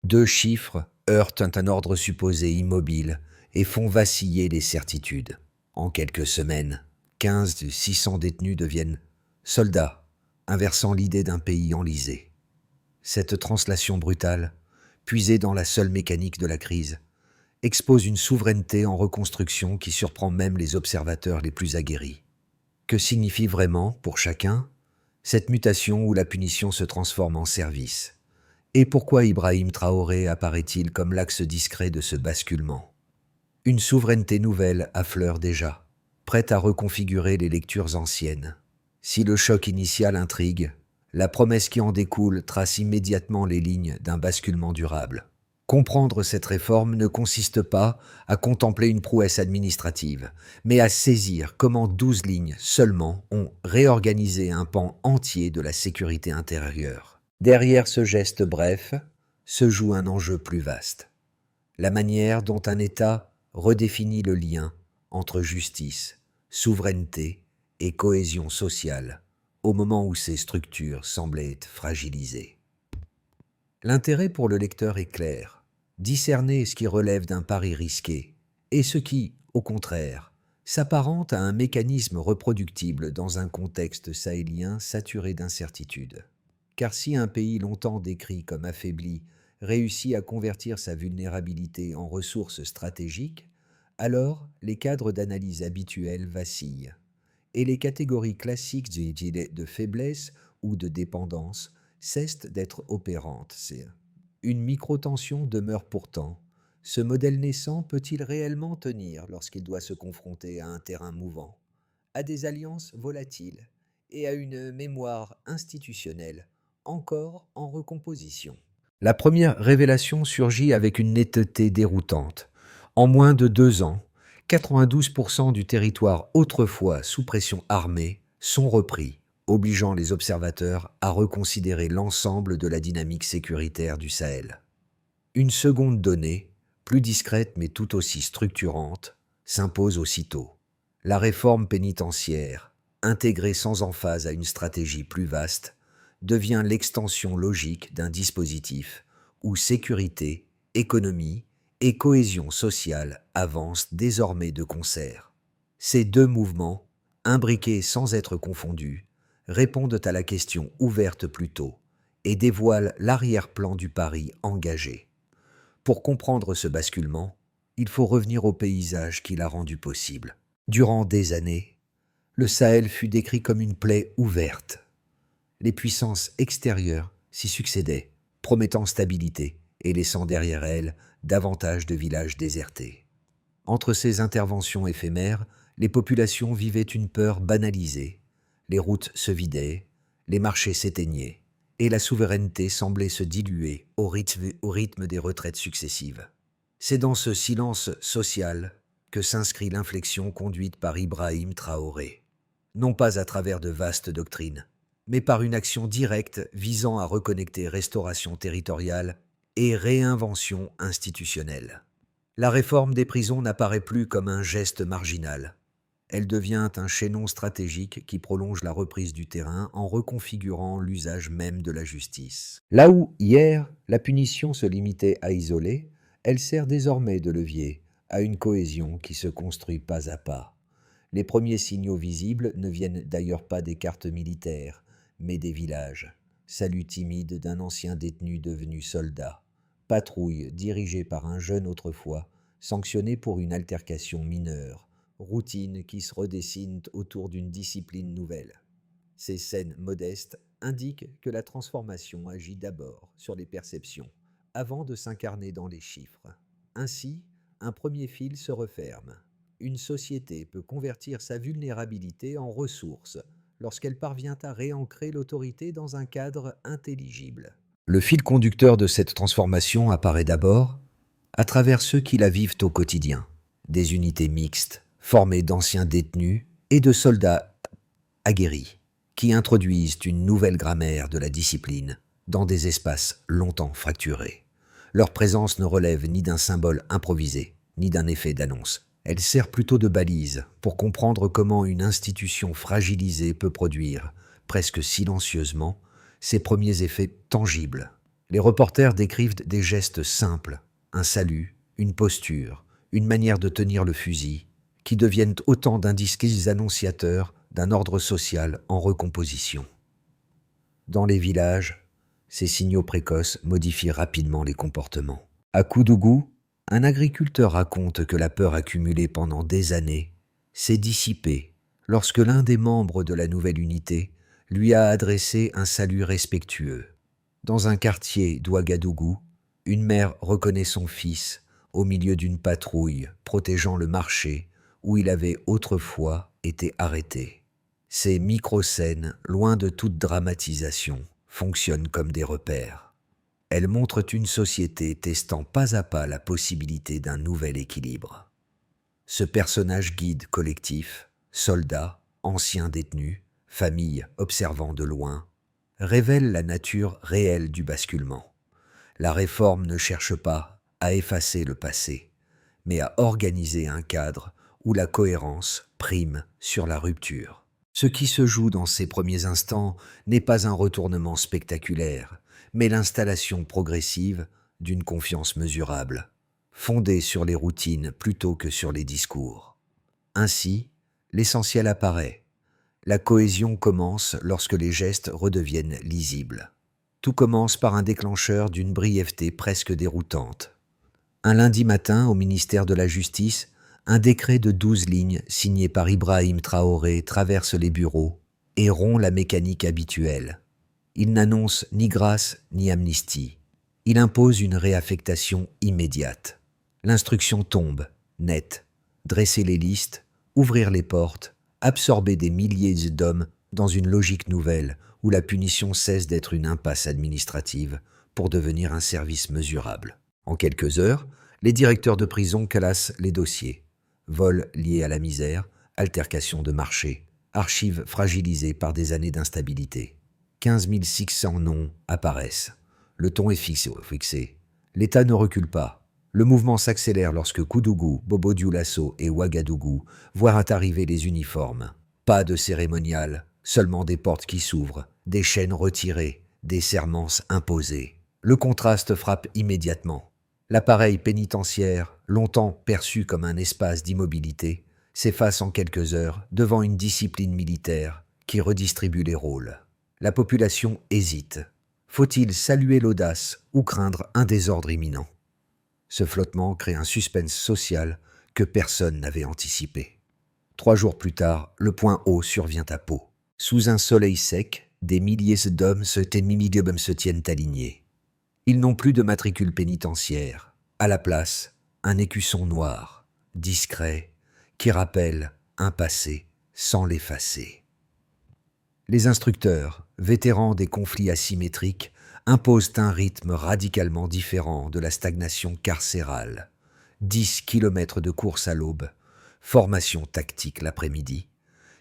Deux chiffres heurtent un ordre supposé immobile et font vaciller les certitudes. En quelques semaines, 15 de 600 détenus deviennent soldats, inversant l'idée d'un pays enlisé. Cette translation brutale, puisée dans la seule mécanique de la crise, expose une souveraineté en reconstruction qui surprend même les observateurs les plus aguerris. Que signifie vraiment, pour chacun, cette mutation où la punition se transforme en service? Et pourquoi Ibrahim Traoré apparaît-il comme l'axe discret de ce basculement? Une souveraineté nouvelle affleure déjà, prête à reconfigurer les lectures anciennes. Si le choc initial intrigue, la promesse qui en découle trace immédiatement les lignes d'un basculement durable. Comprendre cette réforme ne consiste pas à contempler une prouesse administrative, mais à saisir comment 12 lignes seulement ont réorganisé un pan entier de la sécurité intérieure. Derrière ce geste bref se joue un enjeu plus vaste. La manière dont un État redéfinit le lien entre justice, souveraineté et cohésion sociale, au moment où ces structures semblaient être fragilisées. L'intérêt pour le lecteur est clair: discerner ce qui relève d'un pari risqué et ce qui, au contraire, s'apparente à un mécanisme reproductible dans un contexte sahélien saturé d'incertitudes. Car si un pays longtemps décrit comme affaibli réussit à convertir sa vulnérabilité en ressources stratégiques, alors les cadres d'analyse habituels vacillent, et les catégories classiques de faiblesse ou de dépendance cessent d'être opérantes. Une microtension demeure pourtant. Ce modèle naissant peut-il réellement tenir lorsqu'il doit se confronter à un terrain mouvant, à des alliances volatiles et à une mémoire institutionnelle encore en recomposition? La première révélation surgit avec une netteté déroutante. En moins de 2 ans, 92% du territoire autrefois sous pression armée sont repris, obligeant les observateurs à reconsidérer l'ensemble de la dynamique sécuritaire du Sahel. Une seconde donnée, plus discrète mais tout aussi structurante, s'impose aussitôt. La réforme pénitentiaire, intégrée sans emphase à une stratégie plus vaste, devient l'extension logique d'un dispositif où sécurité, économie et cohésion sociale avancent désormais de concert. Ces deux mouvements, imbriqués sans être confondus, répondent à la question ouverte plus tôt et dévoilent l'arrière-plan du pari engagé. Pour comprendre ce basculement, il faut revenir au paysage qui l'a rendu possible. Durant des années, le Sahel fut décrit comme une plaie ouverte. Les puissances extérieures s'y succédaient, promettant stabilité et laissant derrière elles davantage de villages désertés. Entre ces interventions éphémères, les populations vivaient une peur banalisée. Les routes se vidaient, les marchés s'éteignaient, et la souveraineté semblait se diluer au rythme des retraites successives. C'est dans ce silence social que s'inscrit l'inflexion conduite par Ibrahim Traoré. Non pas à travers de vastes doctrines, mais par une action directe visant à reconnecter restauration territoriale et réinvention institutionnelle. La réforme des prisons n'apparaît plus comme un geste marginal. Elle devient un chaînon stratégique qui prolonge la reprise du terrain en reconfigurant l'usage même de la justice. Là où, hier, la punition se limitait à isoler, elle sert désormais de levier à une cohésion qui se construit pas à pas. Les premiers signaux visibles ne viennent d'ailleurs pas des cartes militaires, mais des villages. Salut timide d'un ancien détenu devenu soldat. Patrouille dirigée par un jeune autrefois, sanctionné pour une altercation mineure. Routine qui se redessine autour d'une discipline nouvelle. Ces scènes modestes indiquent que la transformation agit d'abord sur les perceptions, avant de s'incarner dans les chiffres. Ainsi, un premier fil se referme. Une société peut convertir sa vulnérabilité en ressource lorsqu'elle parvient à réancrer l'autorité dans un cadre intelligible. Le fil conducteur de cette transformation apparaît d'abord à travers ceux qui la vivent au quotidien. Des unités mixtes, formées d'anciens détenus et de soldats aguerris, qui introduisent une nouvelle grammaire de la discipline dans des espaces longtemps fracturés. Leur présence ne relève ni d'un symbole improvisé, ni d'un effet d'annonce. Elle sert plutôt de balise pour comprendre comment une institution fragilisée peut produire, presque silencieusement, ses premiers effets tangibles. Les reporters décrivent des gestes simples, un salut, une posture, une manière de tenir le fusil, qui deviennent autant d'indiscrets annonciateurs d'un ordre social en recomposition. Dans les villages, ces signaux précoces modifient rapidement les comportements. À Koudougou, un agriculteur raconte que la peur accumulée pendant des années s'est dissipée lorsque l'un des membres de la nouvelle unité lui a adressé un salut respectueux. Dans un quartier d'Ouagadougou, une mère reconnaît son fils au milieu d'une patrouille protégeant le marché où il avait autrefois été arrêté. Ces micro-scènes, loin de toute dramatisation, fonctionnent comme des repères. Elles montrent une société testant pas à pas la possibilité d'un nouvel équilibre. Ce personnage guide collectif, soldats, anciens détenus, familles observant de loin, révèle la nature réelle du basculement. La réforme ne cherche pas à effacer le passé, mais à organiser un cadre où la cohérence prime sur la rupture. Ce qui se joue dans ces premiers instants n'est pas un retournement spectaculaire, mais l'installation progressive d'une confiance mesurable, fondée sur les routines plutôt que sur les discours. Ainsi, l'essentiel apparaît. La cohésion commence lorsque les gestes redeviennent lisibles. Tout commence par un déclencheur d'une brièveté presque déroutante. Un lundi matin, au ministère de la Justice, un décret de 12 lignes signé par Ibrahim Traoré traverse les bureaux et rompt la mécanique habituelle. Il n'annonce ni grâce ni amnistie. Il impose une réaffectation immédiate. L'instruction tombe, nette. Dresser les listes, ouvrir les portes, absorber des milliers d'hommes dans une logique nouvelle où la punition cesse d'être une impasse administrative pour devenir un service mesurable. En quelques heures, les directeurs de prison classent les dossiers. Vols liés à la misère, altercations de marché, archives fragilisées par des années d'instabilité. 15 600 noms apparaissent. Le ton est fixé. L'État ne recule pas. Le mouvement s'accélère lorsque Koudougou, Bobo-Dioulasso et Ouagadougou voient arriver les uniformes. Pas de cérémonial, seulement des portes qui s'ouvrent, des chaînes retirées, des sermences imposées. Le contraste frappe immédiatement. L'appareil pénitentiaire, longtemps perçu comme un espace d'immobilité, s'efface en quelques heures devant une discipline militaire qui redistribue les rôles. La population hésite. Faut-il saluer l'audace ou craindre un désordre imminent ? Ce flottement crée un suspense social que personne n'avait anticipé. 3 jours plus tard, le point haut survient à Pau. Sous un soleil sec, des milliers d'hommes se tiennent alignés. Ils n'ont plus de matricule pénitentiaire. À la place, un écusson noir, discret, qui rappelle un passé sans l'effacer. Les instructeurs, vétérans des conflits asymétriques, imposent un rythme radicalement différent de la stagnation carcérale. 10 kilomètres de course à l'aube, formation tactique l'après-midi,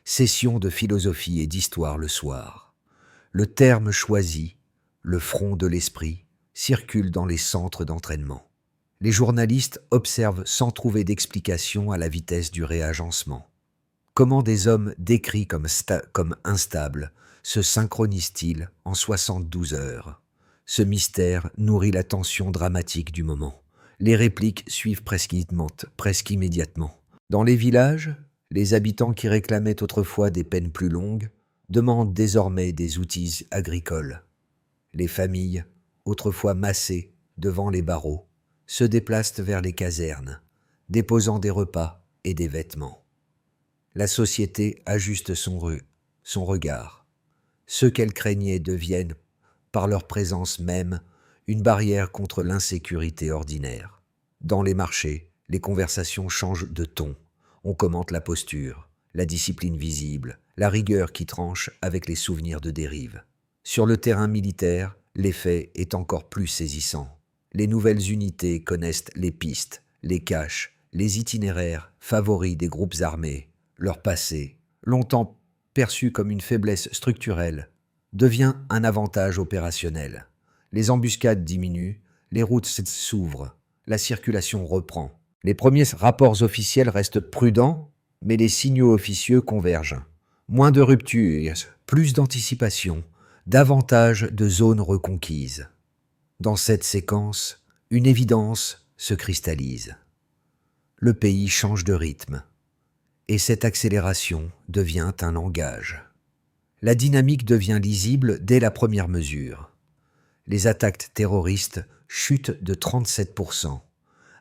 session de philosophie et d'histoire le soir. Le terme choisi, le front de l'esprit, circule dans les centres d'entraînement. Les journalistes observent sans trouver d'explication à la vitesse du réagencement. Comment des hommes décrits comme instables se synchronisent-ils en 72 heures ? Ce mystère nourrit la tension dramatique du moment. Les répliques suivent presque immédiatement. Dans les villages, les habitants qui réclamaient autrefois des peines plus longues demandent désormais des outils agricoles. Les familles, autrefois massées devant les barreaux, se déplacent vers les casernes, déposant des repas et des vêtements. La société ajuste son regard. Ceux qu'elle craignait deviennent, par leur présence même, une barrière contre l'insécurité ordinaire. Dans les marchés, les conversations changent de ton. On commente la posture, la discipline visible, la rigueur qui tranche avec les souvenirs de dérive. Sur le terrain militaire, l'effet est encore plus saisissant. Les nouvelles unités connaissent les pistes, les caches, les itinéraires favoris des groupes armés. Leur passé, longtemps perçu comme une faiblesse structurelle, devient un avantage opérationnel. Les embuscades diminuent, les routes s'ouvrent, la circulation reprend. Les premiers rapports officiels restent prudents, mais les signaux officieux convergent. Moins de ruptures, plus d'anticipation, davantage de zones reconquises. Dans cette séquence, une évidence se cristallise. Le pays change de rythme, et cette accélération devient un langage. La dynamique devient lisible dès la première mesure. Les attaques terroristes chutent de 37%,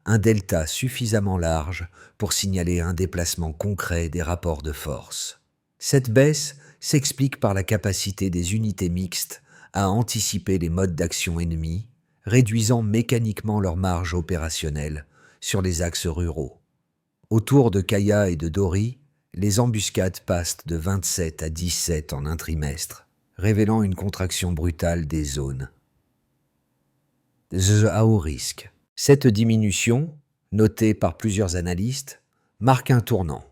un delta suffisamment large pour signaler un déplacement concret des rapports de force. Cette baisse s'explique par la capacité des unités mixtes à anticiper les modes d'action ennemis, réduisant mécaniquement leur marge opérationnelle sur les axes ruraux. Autour de Kaya et de Dori, les embuscades passent de 27 à 17 en un trimestre, révélant une contraction brutale des zones à haut risque. Cette diminution, notée par plusieurs analystes, marque un tournant.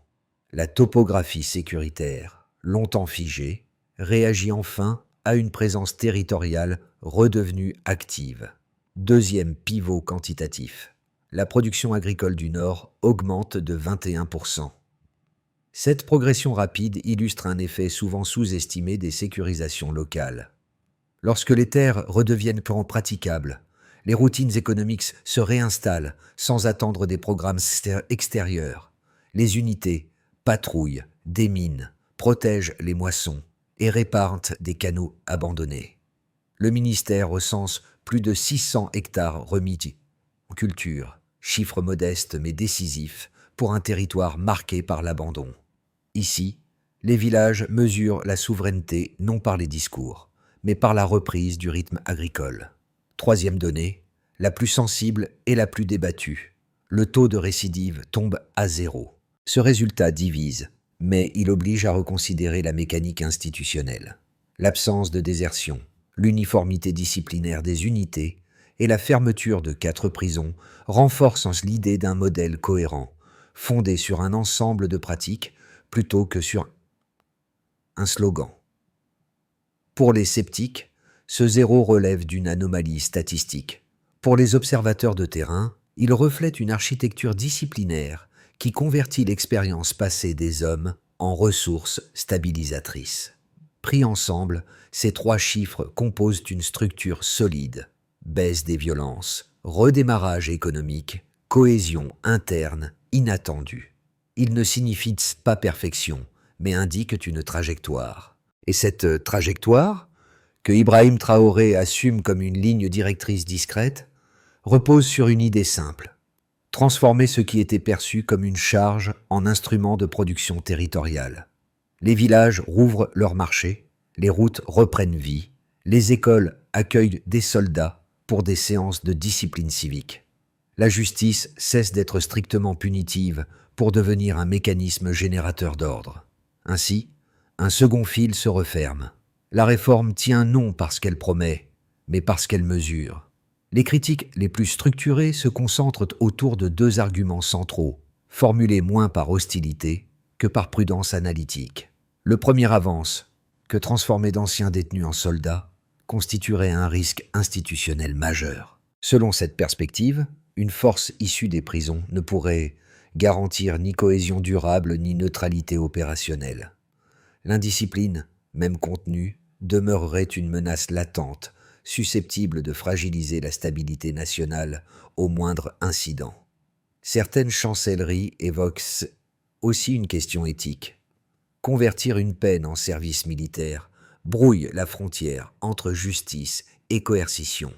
La topographie sécuritaire, longtemps figée, réagit enfin à une présence territoriale redevenue active. Deuxième pivot quantitatif. La production agricole du Nord augmente de 21%. Cette progression rapide illustre un effet souvent sous-estimé des sécurisations locales. Lorsque les terres redeviennent praticables, les routines économiques se réinstallent sans attendre des programmes extérieurs. Les unités patrouillent, déminent, protègent les moissons et réparent des canaux abandonnés. Le ministère recense plus de 600 hectares remis en culture, chiffre modeste mais décisif pour un territoire marqué par l'abandon. Ici, les villages mesurent la souveraineté non par les discours, mais par la reprise du rythme agricole. Troisième donnée, la plus sensible et la plus débattue. Le taux de récidive tombe à 0. Ce résultat divise, mais il oblige à reconsidérer la mécanique institutionnelle. L'absence de désertion, l'uniformité disciplinaire des unités et la fermeture de 4 prisons renforcent l'idée d'un modèle cohérent, fondé sur un ensemble de pratiques plutôt que sur un slogan. Pour les sceptiques, ce 0 relève d'une anomalie statistique. Pour les observateurs de terrain, il reflète une architecture disciplinaire qui convertit l'expérience passée des hommes en ressources stabilisatrices. Pris ensemble, ces 3 chiffres composent une structure solide. Baisse des violences, redémarrage économique, cohésion interne inattendue. Ils ne signifient pas perfection, mais indiquent une trajectoire. Et cette trajectoire, que Ibrahim Traoré assume comme une ligne directrice discrète, repose sur une idée simple: transformer ce qui était perçu comme une charge en instrument de production territoriale. Les villages rouvrent leurs marchés, les routes reprennent vie, les écoles accueillent des soldats pour des séances de discipline civique. La justice cesse d'être strictement punitive pour devenir un mécanisme générateur d'ordre. Ainsi, un second fil se referme. La réforme tient non parce qu'elle promet, mais parce qu'elle mesure. Les critiques les plus structurées se concentrent autour de 2 arguments centraux, formulés moins par hostilité que par prudence analytique. Le premier avance que transformer d'anciens détenus en soldats constituerait un risque institutionnel majeur. Selon cette perspective, une force issue des prisons ne pourrait garantir ni cohésion durable ni neutralité opérationnelle. L'indiscipline, même contenue, demeurerait une menace latente, susceptible de fragiliser la stabilité nationale au moindre incident. Certaines chancelleries évoquent aussi une question éthique. Convertir une peine en service militaire brouille la frontière entre justice et coercition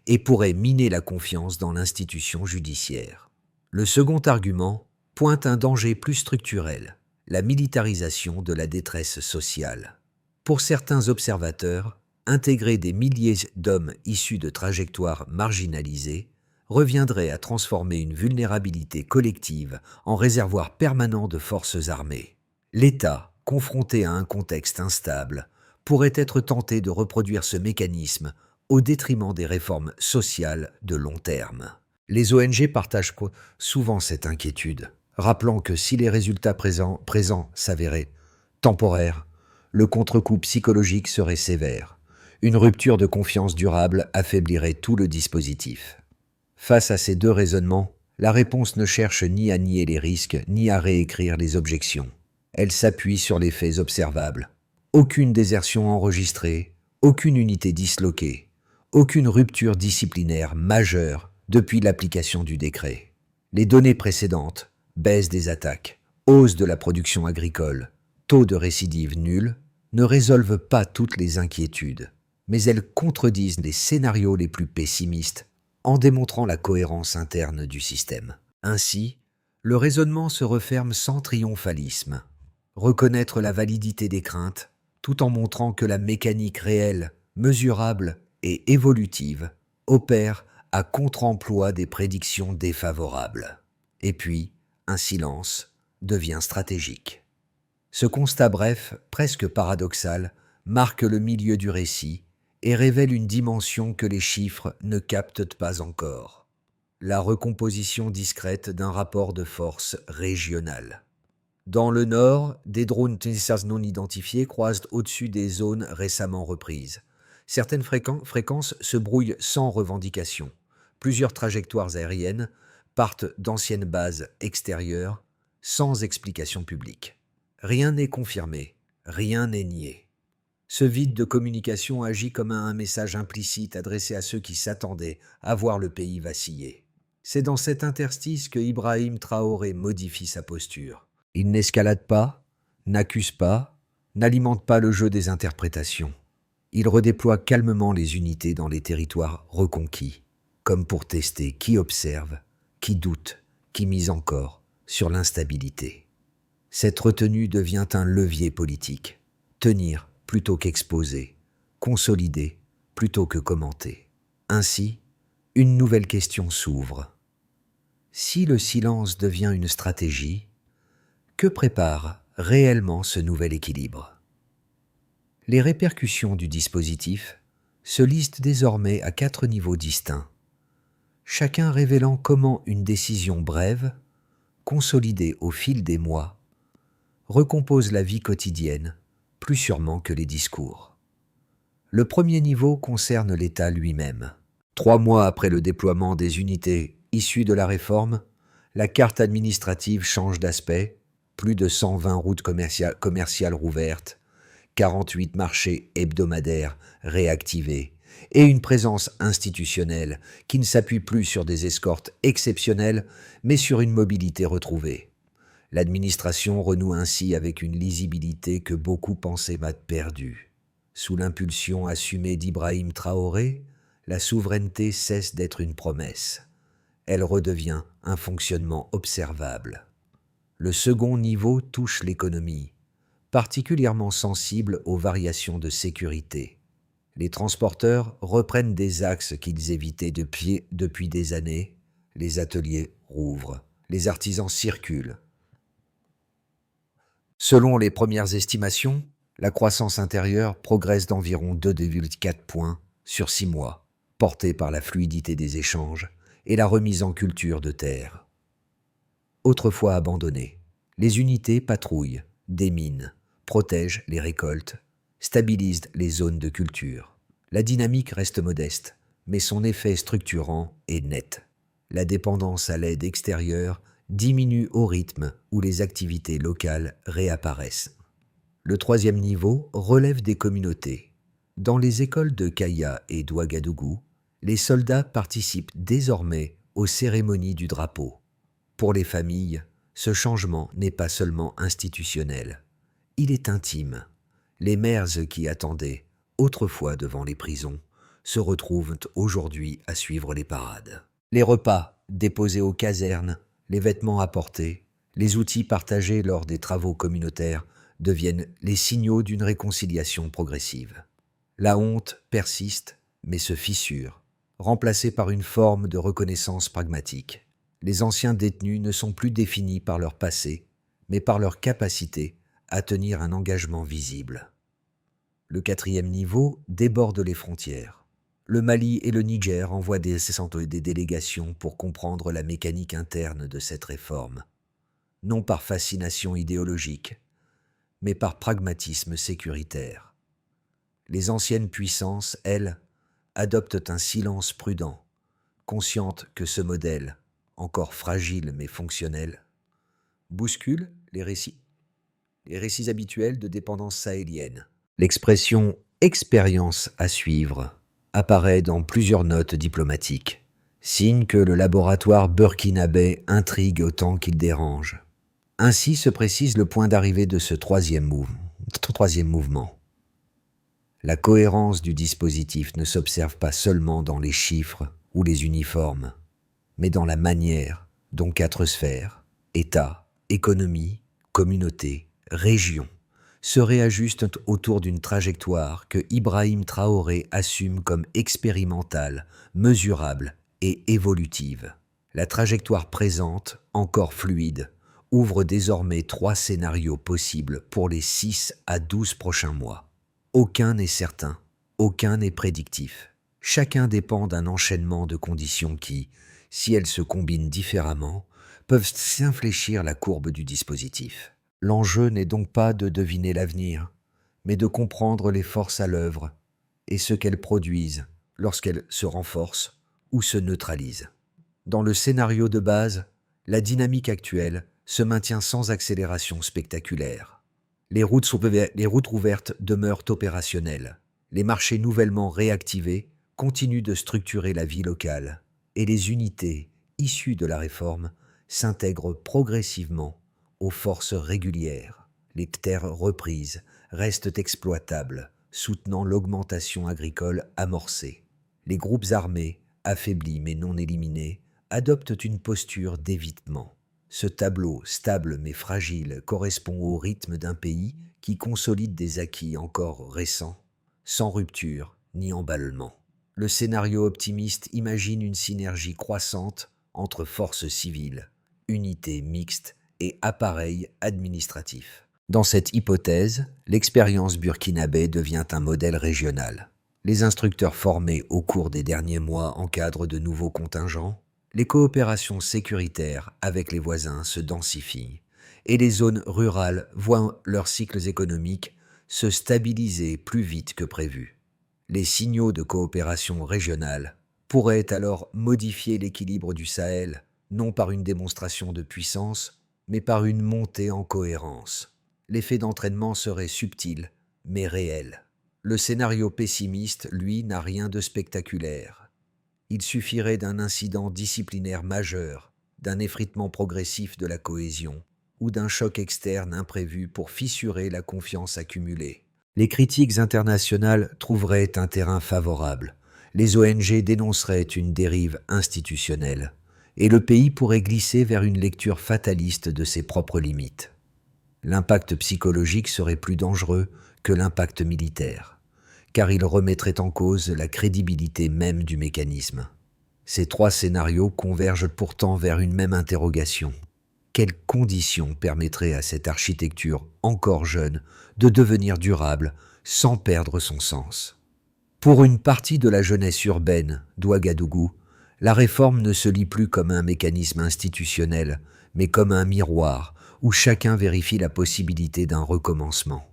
et pourrait miner la confiance dans l'institution judiciaire. Le second argument pointe un danger plus structurel, la militarisation de la détresse sociale. Pour certains observateurs, intégrer des milliers d'hommes issus de trajectoires marginalisées reviendrait à transformer une vulnérabilité collective en réservoir permanent de forces armées. L'État, confronté à un contexte instable, pourrait être tenté de reproduire ce mécanisme au détriment des réformes sociales de long terme. Les ONG partagent souvent cette inquiétude, rappelant que si les résultats présents s'avéraient temporaires, le contre-coup psychologique serait sévère. Une rupture de confiance durable affaiblirait tout le dispositif. Face à ces 2 raisonnements, la réponse ne cherche ni à nier les risques, ni à réécrire les objections. Elle s'appuie sur les faits observables. Aucune désertion enregistrée, aucune unité disloquée, Aucune rupture disciplinaire majeure depuis l'application du décret. Les données précédentes, baisse des attaques, hausse de la production agricole, taux de récidive nul, ne résolvent pas toutes les inquiétudes, mais elles contredisent les scénarios les plus pessimistes en démontrant la cohérence interne du système. Ainsi, le raisonnement se referme sans triomphalisme. Reconnaître la validité des craintes, tout en montrant que la mécanique réelle, mesurable et évolutive opère à contre-emploi des prédictions défavorables. Et puis, un silence devient stratégique. Ce constat bref, presque paradoxal, marque le milieu du récit et révèle une dimension que les chiffres ne captent pas encore. La recomposition discrète d'un rapport de force régional. Dans le nord, des drones non identifiés croisent au-dessus des zones récemment reprises. Certaines fréquences se brouillent sans revendication. Plusieurs trajectoires aériennes partent d'anciennes bases extérieures sans explication publique. Rien n'est confirmé, rien n'est nié. Ce vide de communication agit comme un message implicite adressé à ceux qui s'attendaient à voir le pays vaciller. C'est dans cet interstice que Ibrahim Traoré modifie sa posture. Il n'escalade pas, n'accuse pas, n'alimente pas le jeu des interprétations. Il redéploie calmement les unités dans les territoires reconquis, comme pour tester qui observe, qui doute, qui mise encore sur l'instabilité. Cette retenue devient un levier politique. Tenir plutôt qu'exposer, consolider plutôt que commenter. Ainsi, une nouvelle question s'ouvre. Si le silence devient une stratégie, que prépare réellement ce nouvel équilibre? Les répercussions du dispositif se listent désormais à 4 niveaux distincts, chacun révélant comment une décision brève, consolidée au fil des mois, recompose la vie quotidienne plus sûrement que les discours. Le premier niveau concerne l'État lui-même. 3 mois après le déploiement des unités issues de la réforme, la carte administrative change d'aspect, plus de 120 routes commerciales rouvertes, 48 marchés hebdomadaires réactivés et une présence institutionnelle qui ne s'appuie plus sur des escortes exceptionnelles mais sur une mobilité retrouvée. L'administration renoue ainsi avec une lisibilité que beaucoup pensaient perdue. Sous l'impulsion assumée d'Ibrahim Traoré, la souveraineté cesse d'être une promesse. Elle redevient un fonctionnement observable. Le second niveau touche l'économie, particulièrement sensible aux variations de sécurité. Les transporteurs reprennent des axes qu'ils évitaient depuis des années, les ateliers rouvrent, les artisans circulent. Selon les premières estimations, la croissance intérieure progresse d'environ 2,4 points sur 6 mois, portée par la fluidité des échanges et la remise en culture de terre. Autrefois abandonnées, les unités patrouillent, déminent, protègent les récoltes, stabilisent les zones de culture. La dynamique reste modeste, mais son effet structurant est net. La dépendance à l'aide extérieure diminue au rythme où les activités locales réapparaissent. Le troisième niveau relève des communautés. Dans les écoles de Kaya et d'Ouagadougou, les soldats participent désormais aux cérémonies du drapeau. Pour les familles, ce changement n'est pas seulement institutionnel, il est intime. Les mères qui attendaient, autrefois devant les prisons, se retrouvent aujourd'hui à suivre les parades. Les repas déposés aux casernes, les vêtements apportés, les outils partagés lors des travaux communautaires deviennent les signaux d'une réconciliation progressive. La honte persiste, mais se fissure, remplacée par une forme de reconnaissance pragmatique. Les anciens détenus ne sont plus définis par leur passé, mais par leur capacité à tenir un engagement visible. Le quatrième niveau déborde les frontières. Le Mali et le Niger envoient des délégations pour comprendre la mécanique interne de cette réforme, non par fascination idéologique, mais par pragmatisme sécuritaire. Les anciennes puissances, elles, adoptent un silence prudent, conscientes que ce modèle, encore fragile mais fonctionnel, bouscule les récits habituels de dépendance sahélienne. L'expression « expérience à suivre » apparaît dans plusieurs notes diplomatiques, signe que le laboratoire burkinabé intrigue autant qu'il dérange. Ainsi se précise le point d'arrivée de ce troisième mouvement. La cohérence du dispositif ne s'observe pas seulement dans les chiffres ou les uniformes, mais dans la manière dont 4 sphères, État, économie, communauté, région, se réajustent autour d'une trajectoire que Ibrahim Traoré assume comme expérimentale, mesurable et évolutive. La trajectoire présente, encore fluide, ouvre désormais 3 scénarios possibles pour les 6 à 12 prochains mois. Aucun n'est certain, aucun n'est prédictif. Chacun dépend d'un enchaînement de conditions qui, si elles se combinent différemment, peuvent s'infléchir la courbe du dispositif. L'enjeu n'est donc pas de deviner l'avenir, mais de comprendre les forces à l'œuvre et ce qu'elles produisent lorsqu'elles se renforcent ou se neutralisent. Dans le scénario de base, la dynamique actuelle se maintient sans accélération spectaculaire. Les routes ouvertes demeurent opérationnelles. Les marchés nouvellement réactivés continuent de structurer la vie locale et les unités issues de la réforme s'intègrent progressivement aux forces régulières. Les terres reprises restent exploitables, soutenant l'augmentation agricole amorcée. Les groupes armés, affaiblis mais non éliminés, adoptent une posture d'évitement. Ce tableau, stable mais fragile, correspond au rythme d'un pays qui consolide des acquis encore récents, sans rupture ni emballement. Le scénario optimiste imagine une synergie croissante entre forces civiles, unités mixtes et appareils administratifs. Dans cette hypothèse, l'expérience burkinabé devient un modèle régional. Les instructeurs formés au cours des derniers mois encadrent de nouveaux contingents, les coopérations sécuritaires avec les voisins se densifient et les zones rurales voient leurs cycles économiques se stabiliser plus vite que prévu. Les signaux de coopération régionale pourraient alors modifier l'équilibre du Sahel, non par une démonstration de puissance, mais par une montée en cohérence. L'effet d'entraînement serait subtil, mais réel. Le scénario pessimiste, lui, n'a rien de spectaculaire. Il suffirait d'un incident disciplinaire majeur, d'un effritement progressif de la cohésion, ou d'un choc externe imprévu pour fissurer la confiance accumulée. Les critiques internationales trouveraient un terrain favorable, les ONG dénonceraient une dérive institutionnelle, et le pays pourrait glisser vers une lecture fataliste de ses propres limites. L'impact psychologique serait plus dangereux que l'impact militaire, car il remettrait en cause la crédibilité même du mécanisme. Ces 3 scénarios convergent pourtant vers une même interrogation. Quelles conditions permettraient à cette architecture encore jeune de devenir durable sans perdre son sens? Pour une partie de la jeunesse urbaine d'Ouagadougou, la réforme ne se lit plus comme un mécanisme institutionnel, mais comme un miroir où chacun vérifie la possibilité d'un recommencement.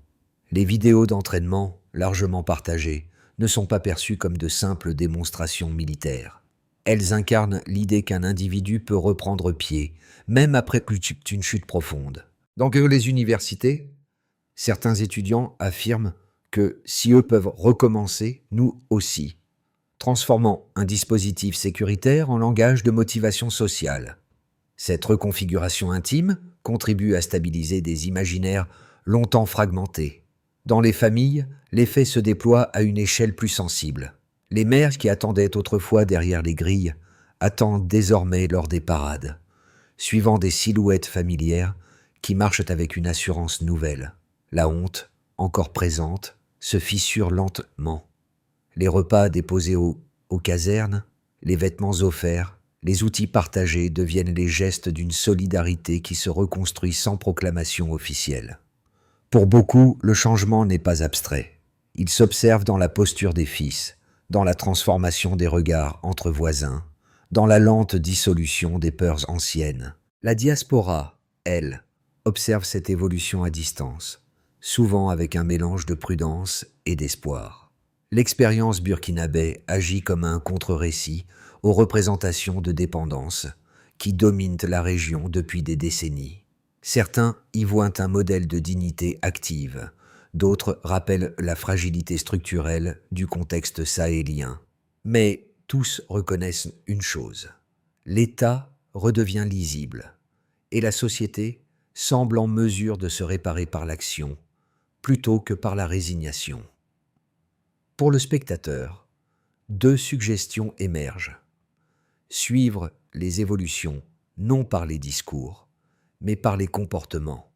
Les vidéos d'entraînement, largement partagées, ne sont pas perçues comme de simples démonstrations militaires. Elles incarnent l'idée qu'un individu peut reprendre pied, même après une chute profonde. Dans les universités, certains étudiants affirment que si eux peuvent recommencer, nous aussi, transformant un dispositif sécuritaire en langage de motivation sociale. Cette reconfiguration intime contribue à stabiliser des imaginaires longtemps fragmentés. Dans les familles, l'effet se déploie à une échelle plus sensible. Les mères qui attendaient autrefois derrière les grilles attendent désormais lors des parades, suivant des silhouettes familières qui marchent avec une assurance nouvelle. La honte, encore présente, se fissure lentement. Les repas déposés aux casernes, les vêtements offerts, les outils partagés deviennent les gestes d'une solidarité qui se reconstruit sans proclamation officielle. Pour beaucoup, le changement n'est pas abstrait. Il s'observe dans la posture des fils, dans la transformation des regards entre voisins, dans la lente dissolution des peurs anciennes. La diaspora, elle, observe cette évolution à distance, souvent avec un mélange de prudence et d'espoir. L'expérience burkinabé agit comme un contre-récit aux représentations de dépendance qui dominent la région depuis des décennies. Certains y voient un modèle de dignité active, d'autres rappellent la fragilité structurelle du contexte sahélien. Mais tous reconnaissent une chose. L'État redevient lisible et la société semble en mesure de se réparer par l'action plutôt que par la résignation. Pour le spectateur, deux suggestions émergent. Suivre les évolutions non par les discours, mais par les comportements,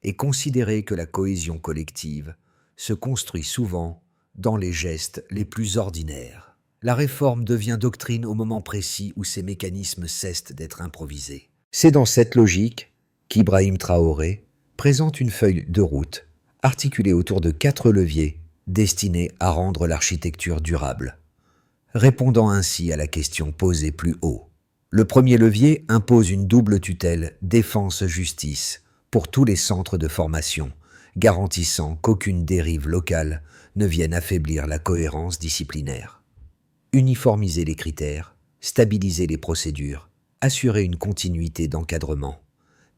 et considérer que la cohésion collective se construit souvent dans les gestes les plus ordinaires. La réforme devient doctrine au moment précis où ces mécanismes cessent d'être improvisés. C'est dans cette logique qu'Ibrahim Traoré présente une feuille de route articulée autour de 4 leviers destinés à rendre l'architecture durable, répondant ainsi à la question posée plus haut. Le premier levier impose une double tutelle défense-justice pour tous les centres de formation, garantissant qu'aucune dérive locale ne vienne affaiblir la cohérence disciplinaire. Uniformiser les critères, stabiliser les procédures, assurer une continuité d'encadrement.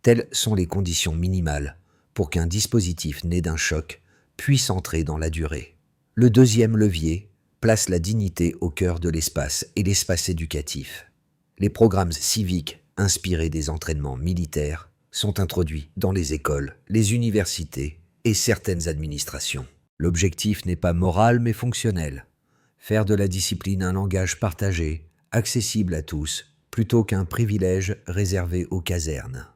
Telles sont les conditions minimales pour qu'un dispositif né d'un choc puisse entrer dans la durée. Le deuxième levier place la dignité au cœur de l'espace et l'espace éducatif. Les programmes civiques inspirés des entraînements militaires sont introduits dans les écoles, les universités et certaines administrations. L'objectif n'est pas moral mais fonctionnel. Faire de la discipline un langage partagé, accessible à tous, plutôt qu'un privilège réservé aux casernes.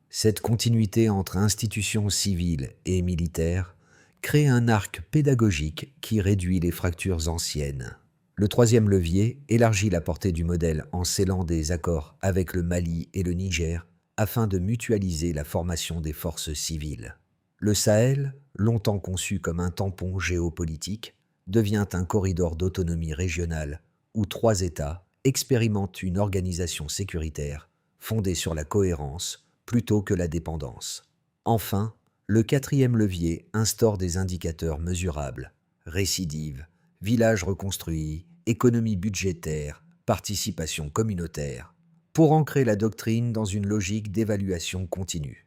Cette continuité entre institutions civiles et militaires crée un arc pédagogique qui réduit les fractures anciennes. Le troisième levier élargit la portée du modèle en scellant des accords avec le Mali et le Niger afin de mutualiser la formation des forces civiles. Le Sahel, longtemps conçu comme un tampon géopolitique, devient un corridor d'autonomie régionale où 3 États expérimentent une organisation sécuritaire fondée sur la cohérence plutôt que la dépendance. Enfin, le quatrième levier instaure des indicateurs mesurables, récidive, villages reconstruits, économie budgétaire, participation communautaire, pour ancrer la doctrine dans une logique d'évaluation continue.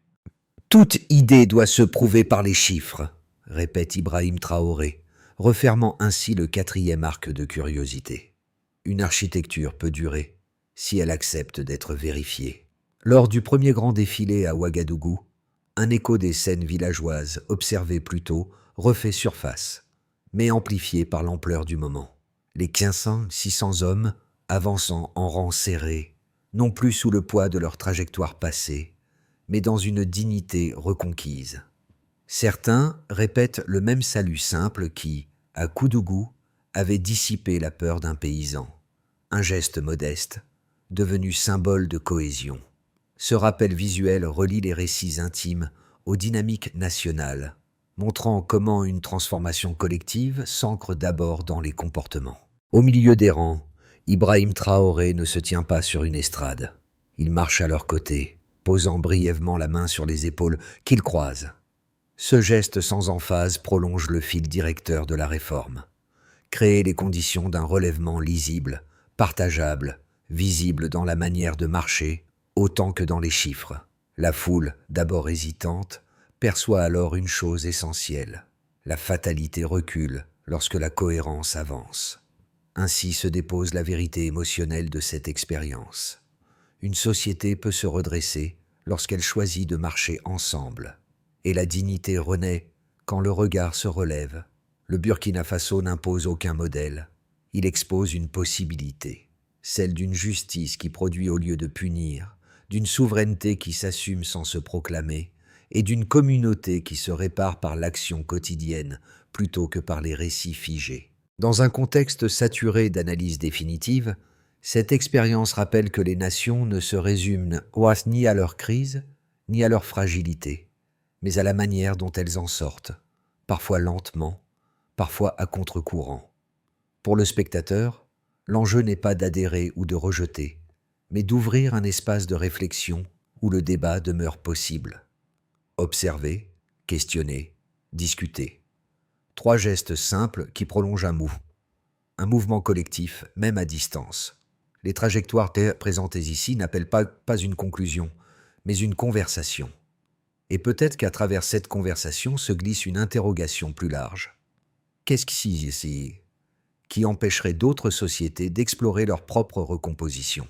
Toute idée doit se prouver par les chiffres, répète Ibrahim Traoré, refermant ainsi le quatrième arc de curiosité. Une architecture peut durer si elle accepte d'être vérifiée. Lors du premier grand défilé à Ouagadougou, un écho des scènes villageoises observées plus tôt refait surface, mais amplifié par l'ampleur du moment. Les 500-600 hommes, avançant en rang serré, non plus sous le poids de leur trajectoire passée, mais dans une dignité reconquise. Certains répètent le même salut simple qui, à Koudougou, avait dissipé la peur d'un paysan. Un geste modeste, devenu symbole de cohésion. Ce rappel visuel relie les récits intimes aux dynamiques nationales, montrant comment une transformation collective s'ancre d'abord dans les comportements. Au milieu des rangs, Ibrahim Traoré ne se tient pas sur une estrade. Il marche à leur côté, posant brièvement la main sur les épaules qu'ils croisent. Ce geste sans emphase prolonge le fil directeur de la réforme. Créer les conditions d'un relèvement lisible, partageable, visible dans la manière de marcher, autant que dans les chiffres. La foule, d'abord hésitante, perçoit alors une chose essentielle. La fatalité recule lorsque la cohérence avance. Ainsi se dépose la vérité émotionnelle de cette expérience. Une société peut se redresser lorsqu'elle choisit de marcher ensemble. Et la dignité renaît quand le regard se relève. Le Burkina Faso n'impose aucun modèle. Il expose une possibilité, celle d'une justice qui produit au lieu de punir, d'une souveraineté qui s'assume sans se proclamer, et d'une communauté qui se répare par l'action quotidienne plutôt que par les récits figés. Dans un contexte saturé d'analyses définitives, cette expérience rappelle que les nations ne se résument ni à leur crise, ni à leur fragilité, mais à la manière dont elles en sortent, parfois lentement, parfois à contre-courant. Pour le spectateur, l'enjeu n'est pas d'adhérer ou de rejeter, mais d'ouvrir un espace de réflexion où le débat demeure possible. Observer, questionner, discuter. 3 gestes simples qui prolongent un mouvement collectif, même à distance. Les trajectoires présentées ici n'appellent pas une conclusion, mais une conversation. Et peut-être qu'à travers cette conversation se glisse une interrogation plus large. Qu'est-ce qui empêcherait d'autres sociétés d'explorer leur propre recomposition.